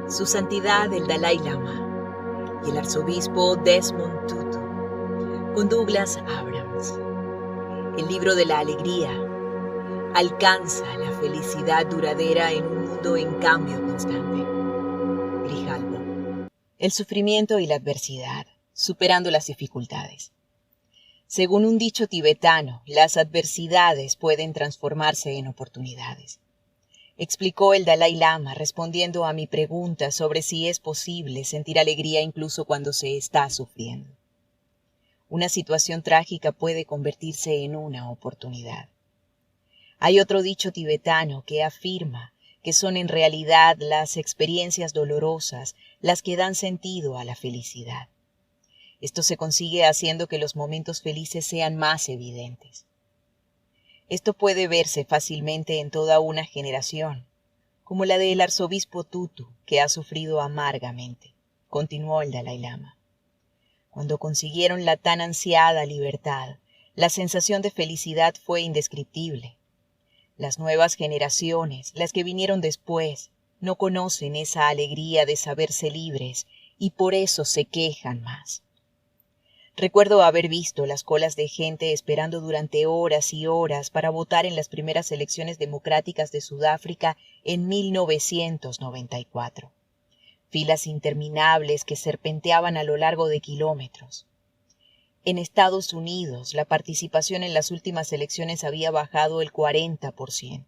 Su Santidad el Dalai Lama y el Arzobispo Desmond Tutu, con Douglas Abrams. El libro de la alegría alcanza la felicidad duradera en un mundo en cambio constante. Grijalbo. El sufrimiento y la adversidad, superando las dificultades. Según un dicho tibetano, las adversidades pueden transformarse en oportunidades. Explicó el Dalai Lama respondiendo a mi pregunta sobre si es posible sentir alegría incluso cuando se está sufriendo. Una situación trágica puede convertirse en una oportunidad. Hay otro dicho tibetano que afirma que son en realidad las experiencias dolorosas las que dan sentido a la felicidad. Esto se consigue haciendo que los momentos felices sean más evidentes. Esto puede verse fácilmente en toda una generación, como la del arzobispo Tutu, que ha sufrido amargamente, continuó el Dalai Lama. Cuando consiguieron la tan ansiada libertad, la sensación de felicidad fue indescriptible. Las nuevas generaciones, las que vinieron después, no conocen esa alegría de saberse libres y por eso se quejan más. Recuerdo haber visto las colas de gente esperando durante horas y horas para votar en las primeras elecciones democráticas de Sudáfrica en 1994. Filas interminables que serpenteaban a lo largo de kilómetros. En Estados Unidos, la participación en las últimas elecciones había bajado el 40%.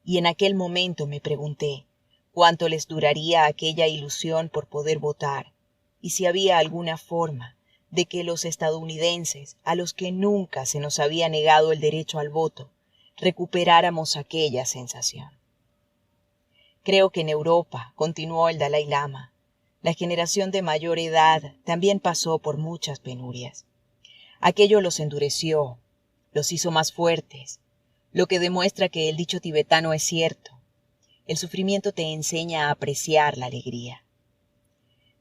Y en aquel momento me pregunté cuánto les duraría aquella ilusión por poder votar, y si había alguna forma de que los estadounidenses, a los que nunca se nos había negado el derecho al voto, recuperáramos aquella sensación. Creo que en Europa, continuó el Dalai Lama, la generación de mayor edad también pasó por muchas penurias. Aquello los endureció, los hizo más fuertes, lo que demuestra que el dicho tibetano es cierto. El sufrimiento te enseña a apreciar la alegría.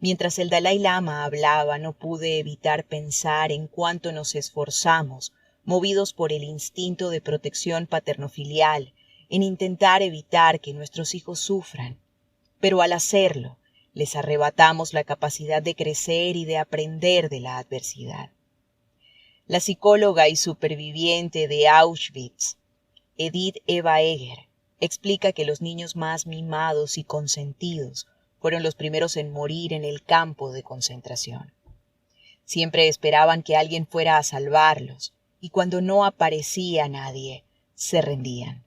Mientras el Dalai Lama hablaba, no pude evitar pensar en cuánto nos esforzamos, movidos por el instinto de protección paternofilial, en intentar evitar que nuestros hijos sufran. Pero al hacerlo, les arrebatamos la capacidad de crecer y de aprender de la adversidad. La psicóloga y superviviente de Auschwitz, Edith Eva Eger, explica que los niños más mimados y consentidos fueron los primeros en morir en el campo de concentración. Siempre esperaban que alguien fuera a salvarlos, y cuando no aparecía nadie, se rendían.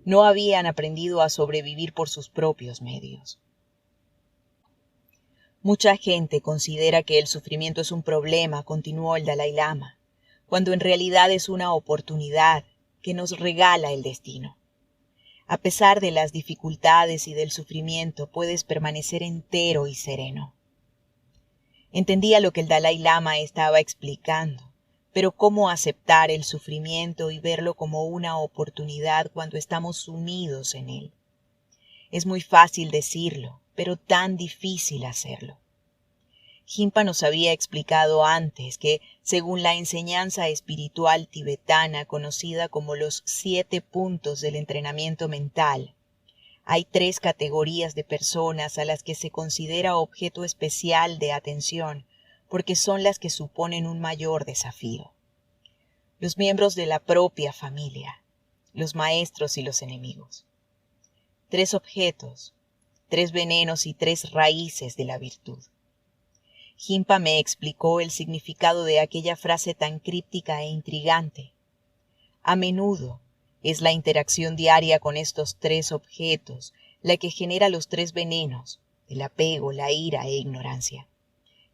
No habían aprendido a sobrevivir por sus propios medios. Mucha gente considera que el sufrimiento es un problema, continuó el Dalai Lama, cuando en realidad es una oportunidad que nos regala el destino. A pesar de las dificultades y del sufrimiento, puedes permanecer entero y sereno. Entendía lo que el Dalai Lama estaba explicando, pero ¿cómo aceptar el sufrimiento y verlo como una oportunidad cuando estamos sumidos en él? Es muy fácil decirlo, pero tan difícil hacerlo. Jimpa nos había explicado antes que, según la enseñanza espiritual tibetana conocida como los 7 puntos del entrenamiento mental, hay 3 categorías de personas a las que se considera objeto especial de atención porque son las que suponen un mayor desafío. Los miembros de la propia familia, los maestros y los enemigos. 3 objetos, 3 venenos y 3 raíces de la virtud. Jimpa me explicó el significado de aquella frase tan críptica e intrigante. A menudo es la interacción diaria con estos 3 objetos la que genera los 3 venenos, el apego, la ira e ignorancia,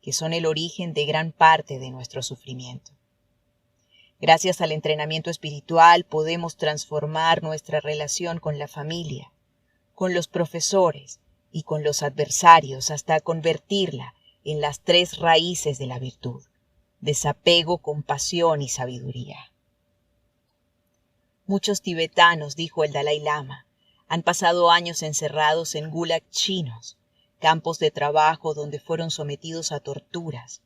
que son el origen de gran parte de nuestro sufrimiento. Gracias al entrenamiento espiritual podemos transformar nuestra relación con la familia, con los profesores y con los adversarios hasta convertirla en las 3 raíces de la virtud: desapego, compasión y sabiduría. Muchos tibetanos, dijo el Dalai Lama, han pasado años encerrados en gulag chinos, campos de trabajo donde fueron sometidos a torturas.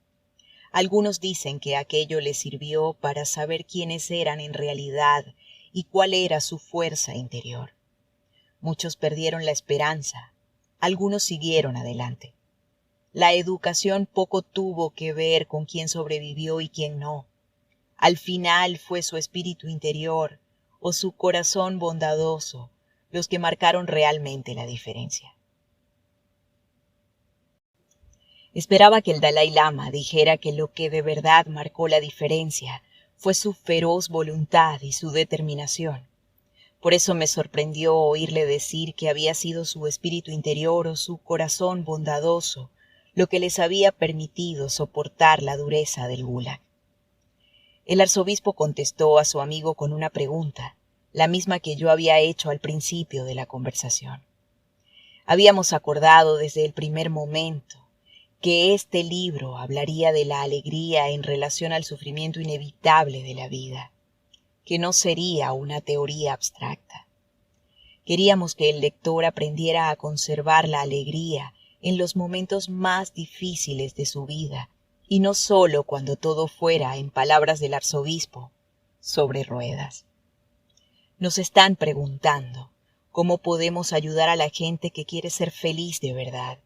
Algunos dicen que aquello les sirvió para saber quiénes eran en realidad y cuál era su fuerza interior. Muchos perdieron la esperanza, algunos siguieron adelante. La educación poco tuvo que ver con quién sobrevivió y quién no. Al final fue su espíritu interior o su corazón bondadoso los que marcaron realmente la diferencia. Esperaba que el Dalai Lama dijera que lo que de verdad marcó la diferencia fue su feroz voluntad y su determinación. Por eso me sorprendió oírle decir que había sido su espíritu interior o su corazón bondadoso lo que les había permitido soportar la dureza del Gulag. El arzobispo contestó a su amigo con una pregunta, la misma que yo había hecho al principio de la conversación. Habíamos acordado desde el primer momento que este libro hablaría de la alegría en relación al sufrimiento inevitable de la vida, que no sería una teoría abstracta. Queríamos que el lector aprendiera a conservar la alegría en los momentos más difíciles de su vida, y no solo cuando todo fuera, en palabras del arzobispo, sobre ruedas. Nos están preguntando cómo podemos ayudar a la gente que quiere ser feliz de verdad,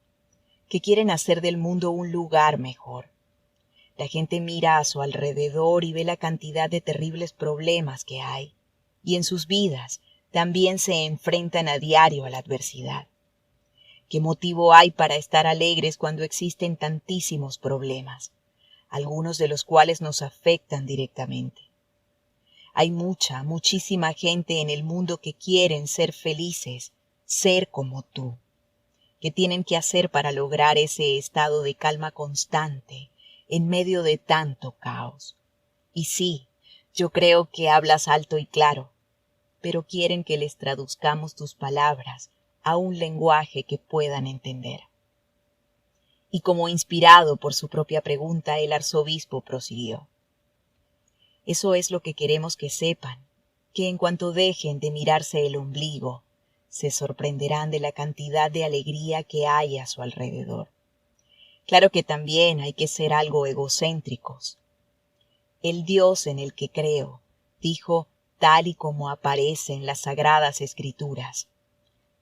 que quieren hacer del mundo un lugar mejor. La gente mira a su alrededor y ve la cantidad de terribles problemas que hay, y en sus vidas también se enfrentan a diario a la adversidad. ¿Qué motivo hay para estar alegres cuando existen tantísimos problemas, algunos de los cuales nos afectan directamente? Hay muchísima gente en el mundo que quieren ser felices, ser como tú. ¿Qué tienen que hacer para lograr ese estado de calma constante en medio de tanto caos? Y sí, yo creo que hablas alto y claro, pero quieren que les traduzcamos tus palabras a un lenguaje que puedan entender. Y como inspirado por su propia pregunta, el arzobispo prosiguió. Eso es lo que queremos que sepan, que en cuanto dejen de mirarse el ombligo, se sorprenderán de la cantidad de alegría que hay a su alrededor. Claro que también hay que ser algo egocéntricos. El Dios en el que creo dijo, tal y como aparece en las Sagradas Escrituras,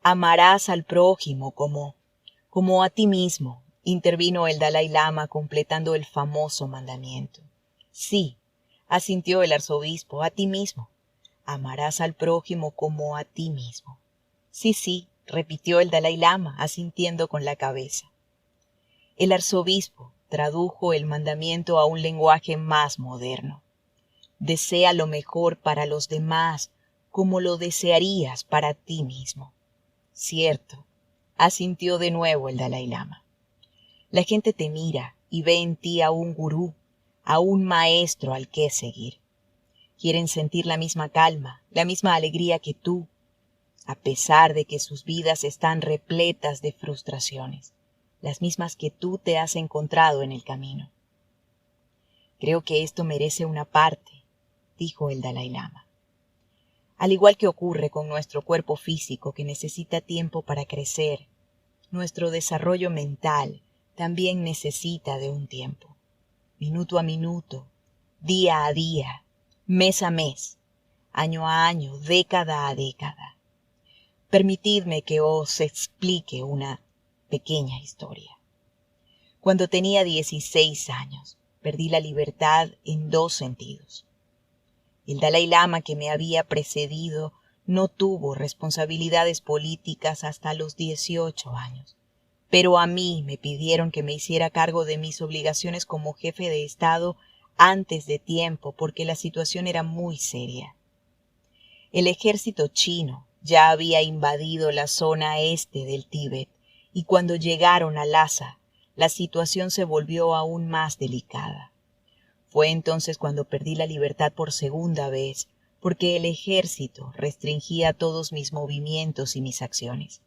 amarás al prójimo como a ti mismo, intervino el Dalai Lama completando el famoso mandamiento. Sí, asintió el arzobispo, a ti mismo. Amarás al prójimo como a ti mismo. Sí, repitió el Dalai Lama, asintiendo con la cabeza. El arzobispo tradujo el mandamiento a un lenguaje más moderno. Desea lo mejor para los demás como lo desearías para ti mismo. Cierto, asintió de nuevo el Dalai Lama. La gente te mira y ve en ti a un gurú, a un maestro al que seguir. Quieren sentir la misma calma, la misma alegría que tú, a pesar de que sus vidas están repletas de frustraciones, las mismas que tú te has encontrado en el camino. Creo que esto merece una parte, dijo el Dalai Lama. Al igual que ocurre con nuestro cuerpo físico que necesita tiempo para crecer, nuestro desarrollo mental también necesita de un tiempo. Minuto a minuto, día a día, mes a mes, año a año, década a década. Permitidme que os explique una pequeña historia. Cuando tenía 16 años, perdí la libertad en 2 sentidos. El Dalai Lama que me había precedido no tuvo responsabilidades políticas hasta los 18 años, pero a mí me pidieron que me hiciera cargo de mis obligaciones como jefe de Estado antes de tiempo porque la situación era muy seria. El ejército chino ya había invadido la zona este del Tíbet y cuando llegaron a Lhasa, la situación se volvió aún más delicada. Fue entonces cuando perdí la libertad por segunda vez, porque el ejército restringía todos mis movimientos y mis acciones.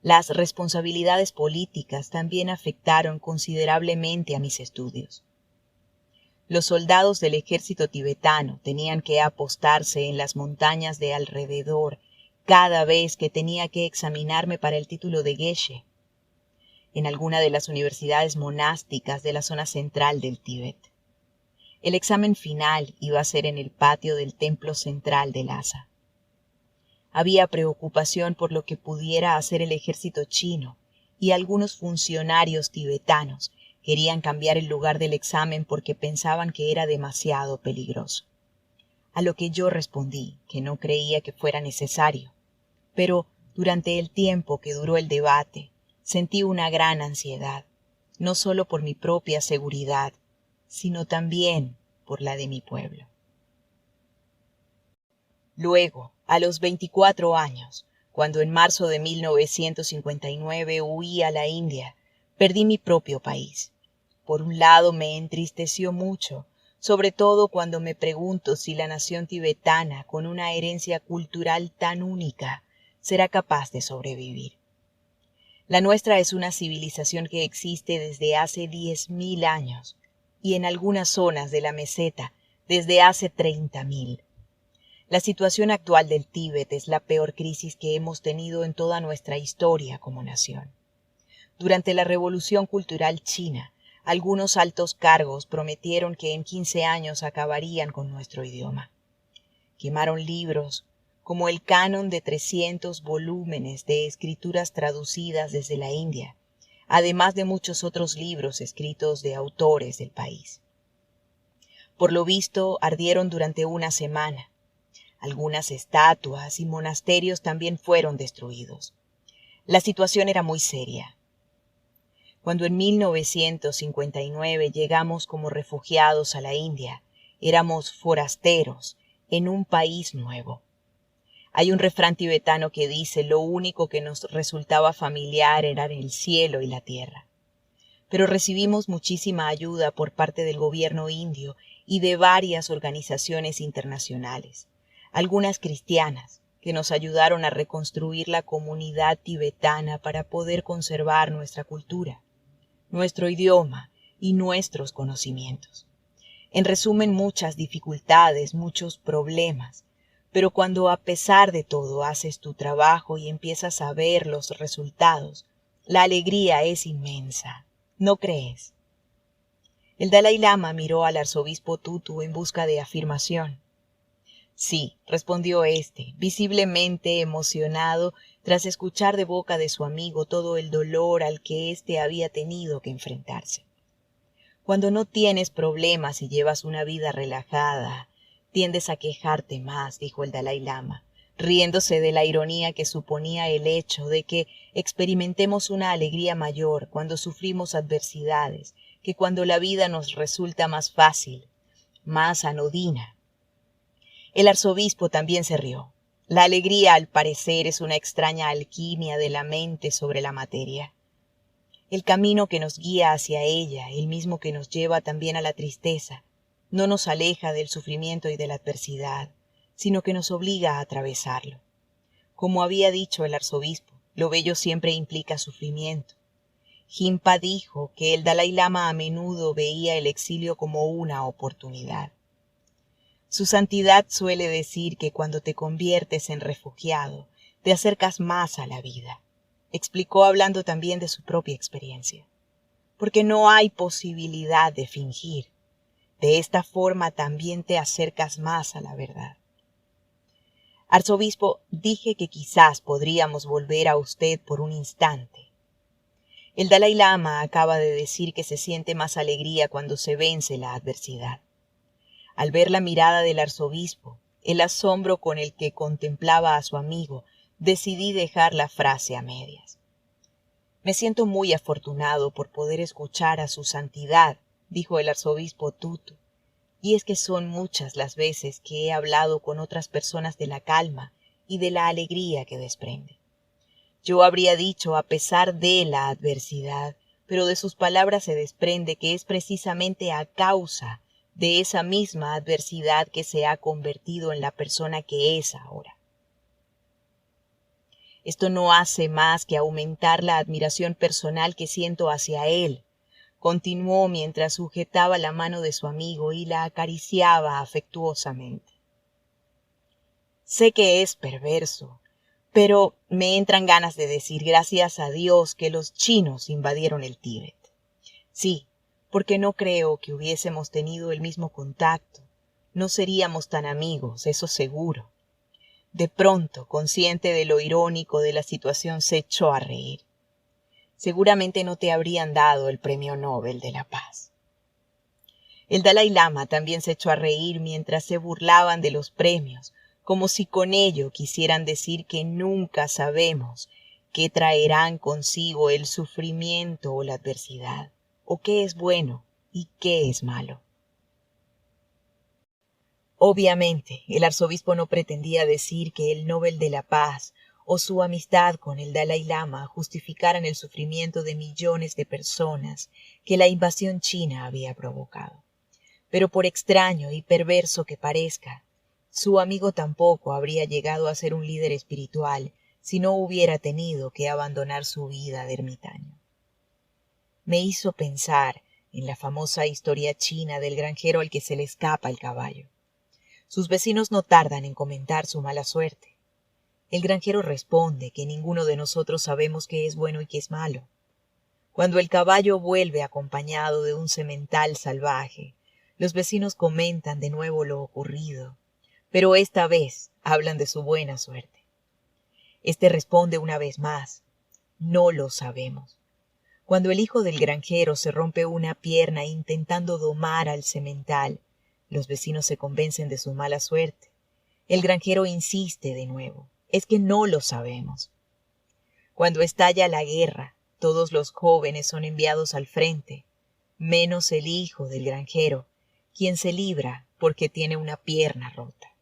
Las responsabilidades políticas también afectaron considerablemente a mis estudios. Los soldados del ejército tibetano tenían que apostarse en las montañas de alrededor cada vez que tenía que examinarme para el título de geshe, en alguna de las universidades monásticas de la zona central del Tíbet. El examen final iba a ser en el patio del templo central de Lhasa. Había preocupación por lo que pudiera hacer el ejército chino, y algunos funcionarios tibetanos querían cambiar el lugar del examen porque pensaban que era demasiado peligroso. A lo que yo respondí que no creía que fuera necesario, pero durante el tiempo que duró el debate, sentí una gran ansiedad, no solo por mi propia seguridad, sino también por la de mi pueblo. Luego, a los 24 años, cuando en marzo de 1959 huí a la India, perdí mi propio país. Por un lado me entristeció mucho, sobre todo cuando me pregunto si la nación tibetana, con una herencia cultural tan única, será capaz de sobrevivir. La nuestra es una civilización que existe desde hace 10.000 años y en algunas zonas de la meseta desde hace 30.000. La situación actual del Tíbet es la peor crisis que hemos tenido en toda nuestra historia como nación. Durante la Revolución Cultural China, algunos altos cargos prometieron que en 15 años acabarían con nuestro idioma. Quemaron libros, como el canon de 300 volúmenes de escrituras traducidas desde la India, además de muchos otros libros escritos de autores del país. Por lo visto, ardieron durante una semana. Algunas estatuas y monasterios también fueron destruidos. La situación era muy seria. Cuando en 1959 llegamos como refugiados a la India, éramos forasteros en un país nuevo. Hay un refrán tibetano que dice: lo único que nos resultaba familiar eran el cielo y la tierra. Pero recibimos muchísima ayuda por parte del gobierno indio y de varias organizaciones internacionales, algunas cristianas, que nos ayudaron a reconstruir la comunidad tibetana para poder conservar nuestra cultura, nuestro idioma y nuestros conocimientos. En resumen, muchas dificultades, muchos problemas, pero cuando a pesar de todo haces tu trabajo y empiezas a ver los resultados, la alegría es inmensa. ¿No crees? El Dalai Lama miró al arzobispo Tutu en busca de afirmación. Sí, respondió éste, visiblemente emocionado tras escuchar de boca de su amigo todo el dolor al que éste había tenido que enfrentarse. Cuando no tienes problemas y llevas una vida relajada, tiendes a quejarte más, dijo el Dalai Lama, riéndose de la ironía que suponía el hecho de que experimentemos una alegría mayor cuando sufrimos adversidades que cuando la vida nos resulta más fácil, más anodina. El arzobispo también se rió. La alegría, al parecer, es una extraña alquimia de la mente sobre la materia. El camino que nos guía hacia ella, el mismo que nos lleva también a la tristeza, no nos aleja del sufrimiento y de la adversidad, sino que nos obliga a atravesarlo. Como había dicho el arzobispo, lo bello siempre implica sufrimiento. Jinpa dijo que el Dalai Lama a menudo veía el exilio como una oportunidad. Su santidad suele decir que cuando te conviertes en refugiado, te acercas más a la vida. Explicó hablando también de su propia experiencia. Porque no hay posibilidad de fingir. De esta forma también te acercas más a la verdad. Arzobispo, dije que quizás podríamos volver a usted por un instante. El Dalai Lama acaba de decir que se siente más alegría cuando se vence la adversidad. Al ver la mirada del arzobispo, el asombro con el que contemplaba a su amigo, decidí dejar la frase a medias. Me siento muy afortunado por poder escuchar a su santidad, dijo el arzobispo Tutu, y es que son muchas las veces que he hablado con otras personas de la calma y de la alegría que desprende. Yo habría dicho a pesar de la adversidad, pero de sus palabras se desprende que es precisamente a causa de esa misma adversidad que se ha convertido en la persona que es ahora. Esto no hace más que aumentar la admiración personal que siento hacia él, continuó mientras sujetaba la mano de su amigo y la acariciaba afectuosamente. Sé que es perverso, pero me entran ganas de decir gracias a Dios que los chinos invadieron el Tíbet. Sí, porque no creo que hubiésemos tenido el mismo contacto. No seríamos tan amigos, eso seguro. De pronto, consciente de lo irónico de la situación, se echó a reír. Seguramente no te habrían dado el Premio Nobel de la Paz. El Dalai Lama también se echó a reír mientras se burlaban de los premios, como si con ello quisieran decir que nunca sabemos qué traerán consigo el sufrimiento o la adversidad, o qué es bueno y qué es malo. Obviamente, el arzobispo no pretendía decir que el Nobel de la Paz o su amistad con el Dalai Lama justificaran el sufrimiento de millones de personas que la invasión china había provocado. Pero por extraño y perverso que parezca, su amigo tampoco habría llegado a ser un líder espiritual si no hubiera tenido que abandonar su vida de ermitaño. Me hizo pensar en la famosa historia china del granjero al que se le escapa el caballo. Sus vecinos no tardan en comentar su mala suerte. El granjero responde que ninguno de nosotros sabemos qué es bueno y qué es malo. Cuando el caballo vuelve acompañado de un semental salvaje, los vecinos comentan de nuevo lo ocurrido, pero esta vez hablan de su buena suerte. Este responde una vez más: no lo sabemos. Cuando el hijo del granjero se rompe una pierna intentando domar al semental, los vecinos se convencen de su mala suerte. El granjero insiste de nuevo: es que no lo sabemos. Cuando estalla la guerra, todos los jóvenes son enviados al frente, menos el hijo del granjero, quien se libra porque tiene una pierna rota.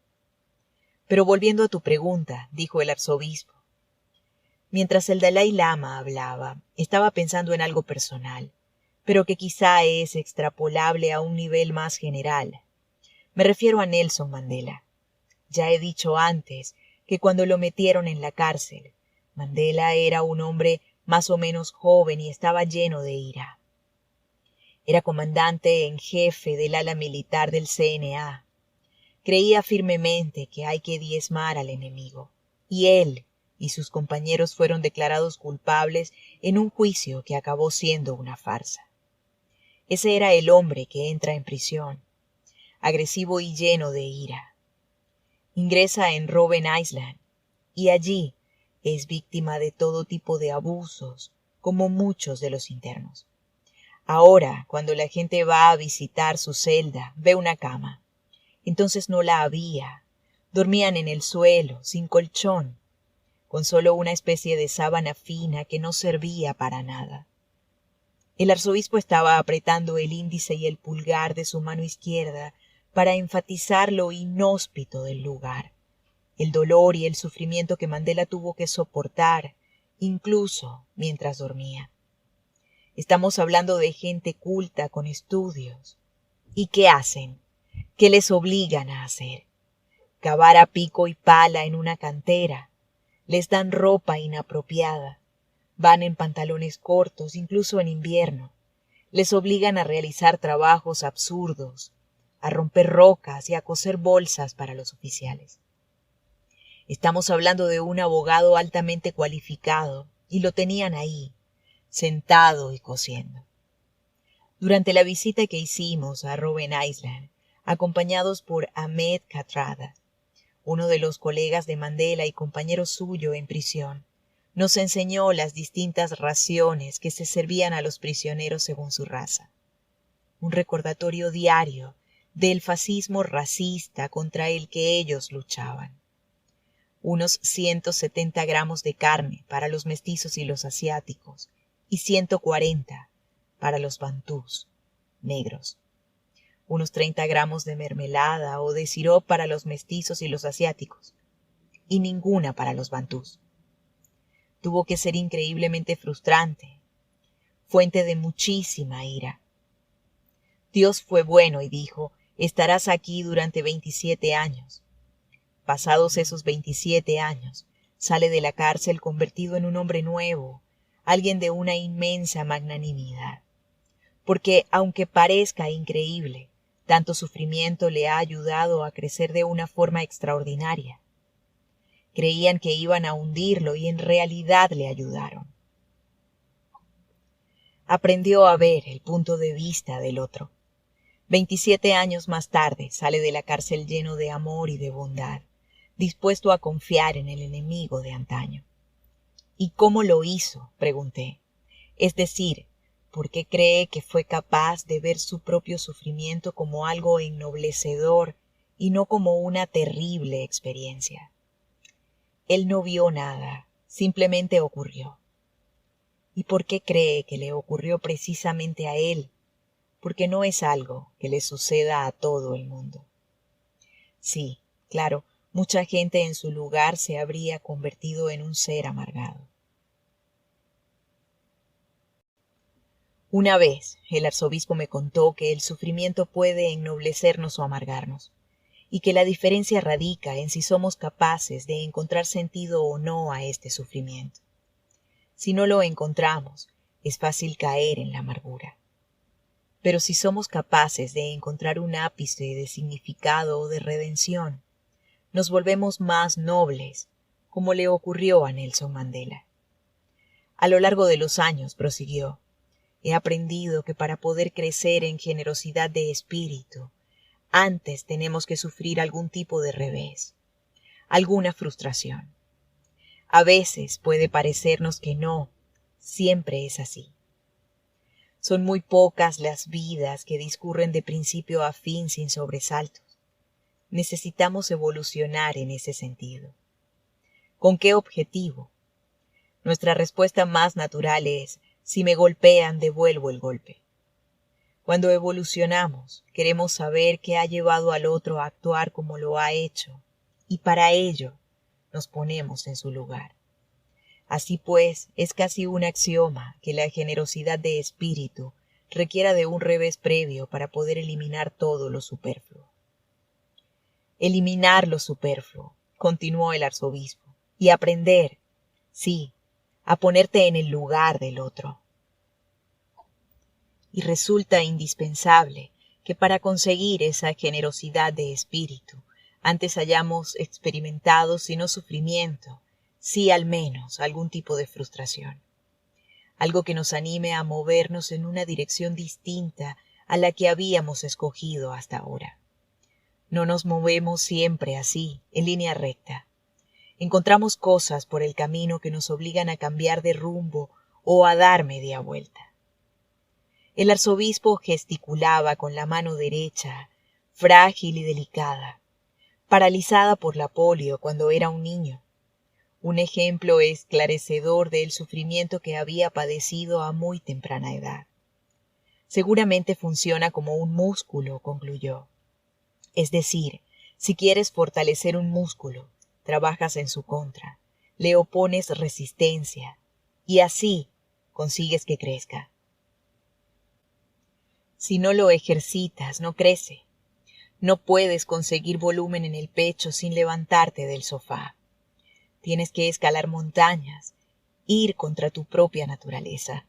Pero volviendo a tu pregunta, dijo el arzobispo, mientras el Dalai Lama hablaba, estaba pensando en algo personal, pero que quizá es extrapolable a un nivel más general. Me refiero a Nelson Mandela. Ya he dicho antes que cuando lo metieron en la cárcel, Mandela era un hombre más o menos joven y estaba lleno de ira. Era comandante en jefe del ala militar del CNA. Creía firmemente que hay que diezmar al enemigo, y él y sus compañeros fueron declarados culpables en un juicio que acabó siendo una farsa. Ese era el hombre que entra en prisión, agresivo y lleno de ira. Ingresa en Robben Island, y allí es víctima de todo tipo de abusos, como muchos de los internos. Ahora, cuando la gente va a visitar su celda, ve una cama. Entonces no la había. Dormían en el suelo, sin colchón, con solo una especie de sábana fina que no servía para nada. El arzobispo estaba apretando el índice y el pulgar de su mano izquierda para enfatizar lo inhóspito del lugar, el dolor y el sufrimiento que Mandela tuvo que soportar, incluso mientras dormía. Estamos hablando de gente culta con estudios. ¿Y qué hacen? ¿Qué les obligan a hacer? Cavar a pico y pala en una cantera. Les dan ropa inapropiada. Van en pantalones cortos, incluso en invierno. Les obligan a realizar trabajos absurdos, a romper rocas y a coser bolsas para los oficiales. Estamos hablando de un abogado altamente cualificado, y lo tenían ahí, sentado y cosiendo. Durante la visita que hicimos a Robben Island, acompañados por Ahmed Kathrada, uno de los colegas de Mandela y compañero suyo en prisión, nos enseñó las distintas raciones que se servían a los prisioneros según su raza. Un recordatorio diario del fascismo racista contra el que ellos luchaban. Unos 170 gramos de carne para los mestizos y los asiáticos, y 140 para los bantús, negros. Unos 30 gramos de mermelada o de sirope para los mestizos y los asiáticos, y ninguna para los bantús. Tuvo que ser increíblemente frustrante, fuente de muchísima ira. Dios fue bueno y dijo: estarás aquí durante 27 años. Pasados esos 27 años, sale de la cárcel convertido en un hombre nuevo, alguien de una inmensa magnanimidad. Porque, aunque parezca increíble, tanto sufrimiento le ha ayudado a crecer de una forma extraordinaria. Creían que iban a hundirlo y en realidad le ayudaron. Aprendió a ver el punto de vista del otro. 27 años más tarde sale de la cárcel lleno de amor y de bondad, dispuesto a confiar en el enemigo de antaño. ¿Y cómo lo hizo?, pregunté. Es decir, ¿por qué cree que fue capaz de ver su propio sufrimiento como algo ennoblecedor y no como una terrible experiencia? Él no vio nada, simplemente ocurrió. ¿Y por qué cree que le ocurrió precisamente a él? Porque no es algo que le suceda a todo el mundo. Sí, claro, mucha gente en su lugar se habría convertido en un ser amargado. Una vez, el arzobispo me contó que el sufrimiento puede ennoblecernos o amargarnos, y que la diferencia radica en si somos capaces de encontrar sentido o no a este sufrimiento. Si no lo encontramos, es fácil caer en la amargura. Pero si somos capaces de encontrar un ápice de significado o de redención, nos volvemos más nobles, como le ocurrió a Nelson Mandela. A lo largo de los años, prosiguió, he aprendido que para poder crecer en generosidad de espíritu, antes tenemos que sufrir algún tipo de revés, alguna frustración. A veces puede parecernos que no, siempre es así. Son muy pocas las vidas que discurren de principio a fin sin sobresaltos. Necesitamos evolucionar en ese sentido. ¿Con qué objetivo? Nuestra respuesta más natural es, si me golpean, devuelvo el golpe. Cuando evolucionamos, queremos saber qué ha llevado al otro a actuar como lo ha hecho, y para ello nos ponemos en su lugar. Así pues, es casi un axioma que la generosidad de espíritu requiera de un revés previo para poder eliminar todo lo superfluo. Eliminar lo superfluo, continuó el arzobispo, y aprender, sí, a ponerte en el lugar del otro. Y resulta indispensable que para conseguir esa generosidad de espíritu, antes hayamos experimentado, si no sufrimiento, sí al menos algún tipo de frustración. Algo que nos anime a movernos en una dirección distinta a la que habíamos escogido hasta ahora. No nos movemos siempre así, en línea recta. Encontramos cosas por el camino que nos obligan a cambiar de rumbo o a dar media vuelta. El arzobispo gesticulaba con la mano derecha, frágil y delicada, paralizada por la polio cuando era un niño. Un ejemplo esclarecedor del sufrimiento que había padecido a muy temprana edad. Seguramente funciona como un músculo, concluyó. Es decir, si quieres fortalecer un músculo, trabajas en su contra, le opones resistencia, y así consigues que crezca. Si no lo ejercitas, no crece. No puedes conseguir volumen en el pecho sin levantarte del sofá. Tienes que escalar montañas, ir contra tu propia naturaleza.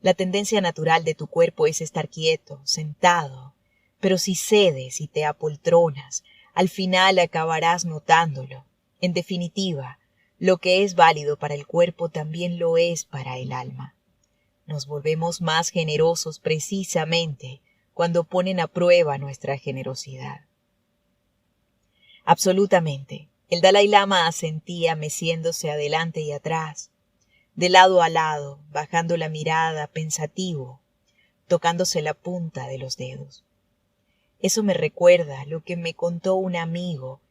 La tendencia natural de tu cuerpo es estar quieto, sentado, pero si cedes y te apoltronas, al final acabarás notándolo. En definitiva, lo que es válido para el cuerpo también lo es para el alma. Nos volvemos más generosos precisamente cuando ponen a prueba nuestra generosidad. Absolutamente. El Dalai Lama asentía meciéndose adelante y atrás, de lado a lado, bajando la mirada, pensativo, tocándose la punta de los dedos. Eso me recuerda lo que me contó un amigo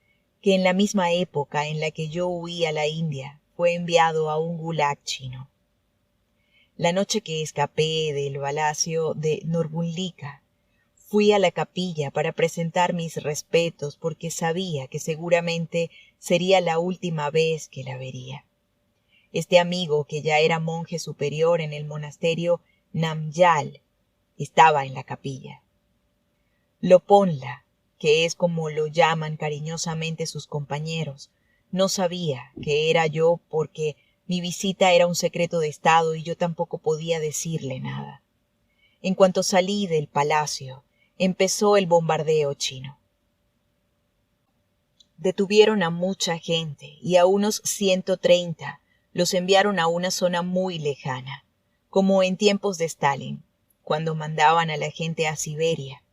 que en la misma época en la que yo huí a la India fue enviado a un gulag chino. La noche que escapé del palacio de Norbunlika, fui a la capilla para presentar mis respetos porque sabía que seguramente sería la última vez que la vería. Este amigo, que ya era monje superior en el monasterio Namgyal, estaba en la capilla. Loponla, que es como lo llaman cariñosamente sus compañeros, no sabía que era yo porque mi visita era un secreto de estado y yo tampoco podía decirle nada. En cuanto salí del palacio, empezó el bombardeo chino. Detuvieron a mucha gente y a unos 130 los enviaron a una zona muy lejana, como en tiempos de Stalin, cuando mandaban a la gente a Siberia.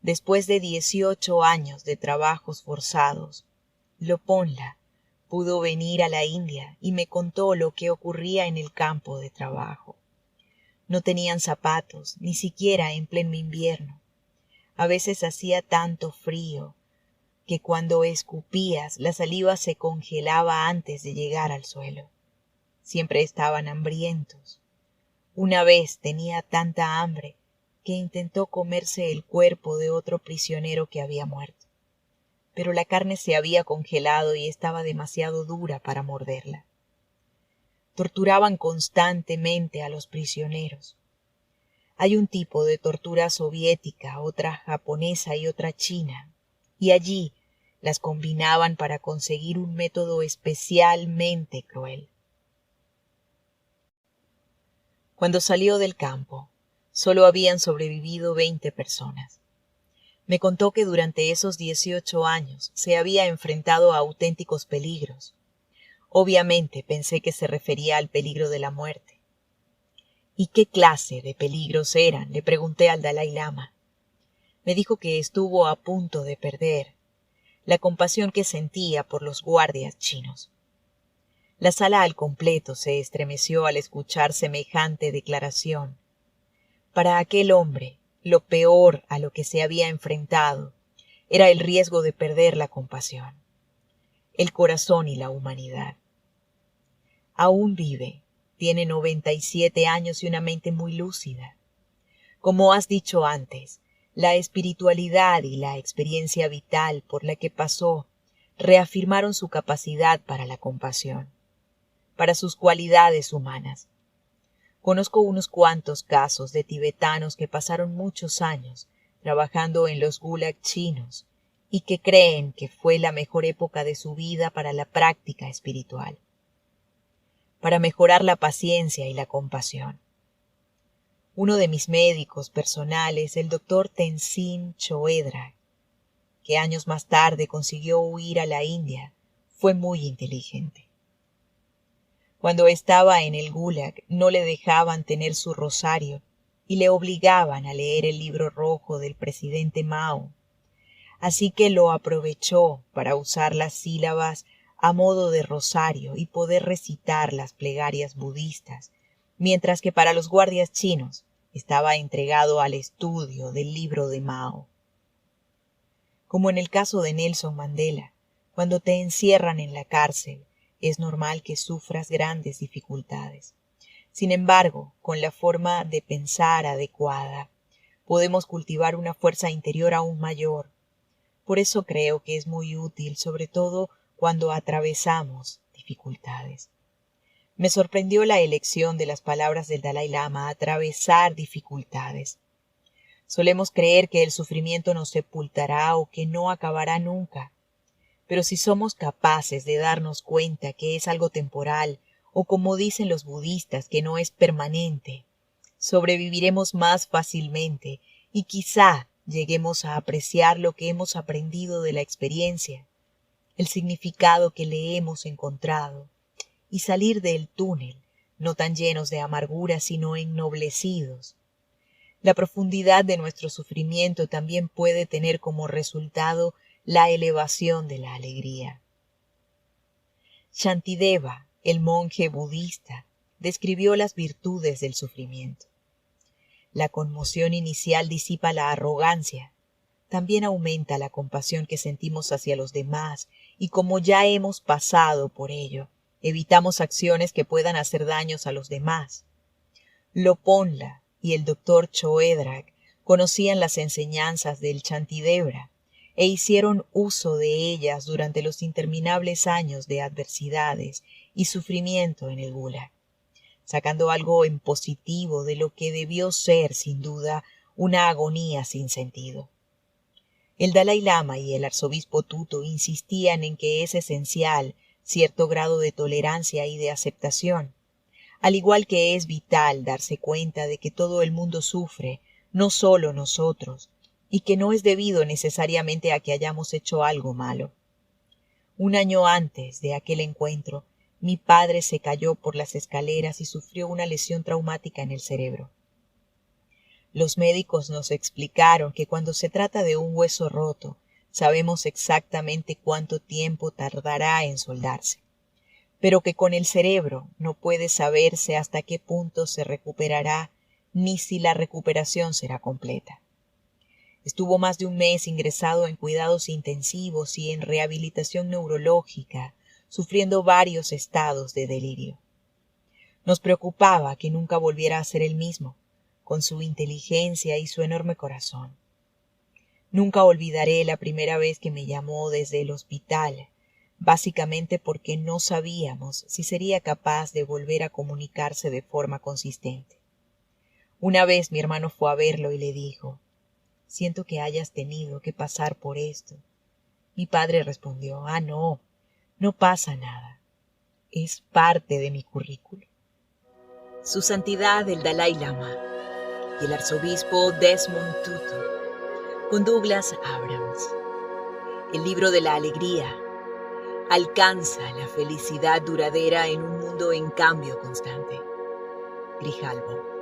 Después de 18 años de trabajos forzados, Loponla pudo venir a la India y me contó lo que ocurría en el campo de trabajo. No tenían zapatos, ni siquiera en pleno invierno. A veces hacía tanto frío que cuando escupías la saliva se congelaba antes de llegar al suelo. Siempre estaban hambrientos. Una vez tenía tanta hambre que intentó comerse el cuerpo de otro prisionero que había muerto, pero la carne se había congelado y estaba demasiado dura para morderla. Torturaban constantemente a los prisioneros. Hay un tipo de tortura soviética, otra japonesa y otra china, y allí las combinaban para conseguir un método especialmente cruel. Cuando salió del campo, solo habían sobrevivido 20 personas. Me contó que durante esos 18 años se había enfrentado a auténticos peligros. Obviamente pensé que se refería al peligro de la muerte. ¿Y qué clase de peligros eran?, le pregunté al Dalai Lama. Me dijo que estuvo a punto de perder la compasión que sentía por los guardias chinos. La sala al completo se estremeció al escuchar semejante declaración. Para aquel hombre, lo peor a lo que se había enfrentado era el riesgo de perder la compasión, el corazón y la humanidad. Aún vive, tiene 97 años y una mente muy lúcida. Como has dicho antes, la espiritualidad y la experiencia vital por la que pasó reafirmaron su capacidad para la compasión, para sus cualidades humanas. Conozco unos cuantos casos de tibetanos que pasaron muchos años trabajando en los gulag chinos y que creen que fue la mejor época de su vida para la práctica espiritual, para mejorar la paciencia y la compasión. Uno de mis médicos personales, el doctor Tenzin Choedra, que años más tarde consiguió huir a la India, fue muy inteligente. Cuando estaba en el Gulag no le dejaban tener su rosario y le obligaban a leer el libro rojo del presidente Mao. Así que lo aprovechó para usar las sílabas a modo de rosario y poder recitar las plegarias budistas, mientras que para los guardias chinos estaba entregado al estudio del libro de Mao. Como en el caso de Nelson Mandela, cuando te encierran en la cárcel, es normal que sufras grandes dificultades. Sin embargo, con la forma de pensar adecuada, podemos cultivar una fuerza interior aún mayor. Por eso creo que es muy útil, sobre todo cuando atravesamos dificultades. Me sorprendió la elección de las palabras del Dalai Lama, atravesar dificultades. Solemos creer que el sufrimiento nos sepultará o que no acabará nunca. Pero si somos capaces de darnos cuenta que es algo temporal, o como dicen los budistas, que no es permanente, sobreviviremos más fácilmente y quizá lleguemos a apreciar lo que hemos aprendido de la experiencia, el significado que le hemos encontrado, y salir del túnel, no tan llenos de amargura, sino ennoblecidos. La profundidad de nuestro sufrimiento también puede tener como resultado la elevación de la alegría. Shantideva, el monje budista, describió las virtudes del sufrimiento. La conmoción inicial disipa la arrogancia, también aumenta la compasión que sentimos hacia los demás, y como ya hemos pasado por ello, evitamos acciones que puedan hacer daños a los demás. Loponla y el doctor Choedra conocían las enseñanzas del Shantideva e hicieron uso de ellas durante los interminables años de adversidades y sufrimiento en el Gulag, sacando algo en positivo de lo que debió ser, sin duda, una agonía sin sentido. El Dalai Lama y el arzobispo Tutu insistían en que es esencial cierto grado de tolerancia y de aceptación, al igual que es vital darse cuenta de que todo el mundo sufre, no solo nosotros, y que no es debido necesariamente a que hayamos hecho algo malo. Un año antes de aquel encuentro, mi padre se cayó por las escaleras y sufrió una lesión traumática en el cerebro. Los médicos nos explicaron que cuando se trata de un hueso roto, sabemos exactamente cuánto tiempo tardará en soldarse, pero que con el cerebro no puede saberse hasta qué punto se recuperará ni si la recuperación será completa. Estuvo más de un mes ingresado en cuidados intensivos y en rehabilitación neurológica, sufriendo varios estados de delirio. Nos preocupaba que nunca volviera a ser el mismo, con su inteligencia y su enorme corazón. Nunca olvidaré la primera vez que me llamó desde el hospital, básicamente porque no sabíamos si sería capaz de volver a comunicarse de forma consistente. Una vez mi hermano fue a verlo y le dijo: «Siento que hayas tenido que pasar por esto». Mi padre respondió: «Ah, no, no pasa nada. Es parte de mi currículo». Su Santidad el Dalai Lama y el arzobispo Desmond Tutu, con Douglas Abrams. El libro de la alegría. Alcanza la felicidad duradera en un mundo en cambio constante. Grijalbo.